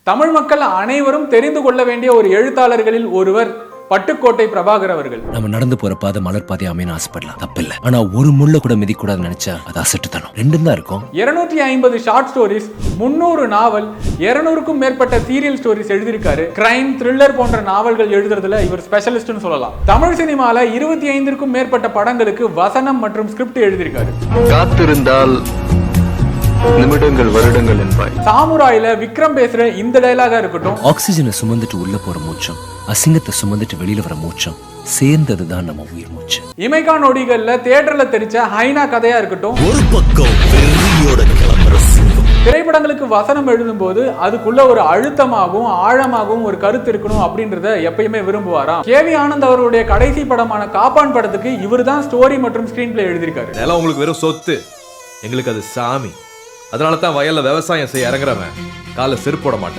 தமிழ் மக்கள் அனைவரும் தெரிந்து கொள்ள வேண்டிய ஒரு எழுத்தாளர்களில் ஒருவர் பட்டுக்கோட்டை பிரபாகர் அவர்கள். நம்ம நடந்து போற பாதை மலர் பாதை அமைன்னு ஆசைப்படலாம், தப்பில்லை. ஆனா ஒரு முள்ள கூட மிதிக்கூடாதுன்னு நினைச்சா அது அசட்டுத்தனம். ரெண்டும் தான் இருக்கும். 250 ஷார்ட் ஸ்டோரிஸ், 300 நாவல், 200க்கும் மேற்பட்ட சீரியல் ஸ்டோரிஸ் எழுதியிருக்காரு. கிரைம், த்ரில்லர் போன்ற நாவல்கள் எழுதுறதுல இவர் ஸ்பெஷலிஸ்ட்னு சொல்லலாம். தமிழ் சினிமால 25க்கும் மேற்பட்ட படங்களுக்கு வசனம் மற்றும் ஸ்கிரிப்ட் எழுதியிருக்காரு. காத்திருந்தால் நிமிடங்கள் வருடங்கள் என்பாய். சாமுராயில விக்ரம் பேசுற இந்த டயலாகா இருக்கட்டும், ஆக்சிஜனை சுமந்துட்டு உள்ள போற மூச்சம், அசிங்கத்தை சுமந்துட்டு வெளியில வர மூச்சம் சேர்ந்ததுதான் நம்ம உயிர் மூச்சு. இமைக்கா நொடிகள்ல தியேட்டர்ல தெரிச்ச ஹைனா கதையா இருக்கட்டும், ஒரு பக்கம் வெறியோட கிளம்புற சிங்கம். திரைப்படங்களுக்கு வசனம் எழுதும் போது அதுக்குள்ள ஒரு அழுத்தமாகவும் ஆழமாகவும் ஒரு கருத்து இருக்கணும் அப்படின்றத எப்பயுமே விரும்புவாராம். கேவி ஆனந்த் அவருடைய கடைசி படமான காப்பான் படத்துக்கு இவர் தான் ஸ்டோரி மற்றும் ஸ்கிரீன் பிளே எழுதியிருக்காரு. நிலம் உங்களுக்கு வெறும் சொத்து, எங்களுக்கு அது சாமி. அதனால தான் வயல்ல விவசாயம் செய்ய இறங்குறவன் கால செருப்பு போட மாட்டான்.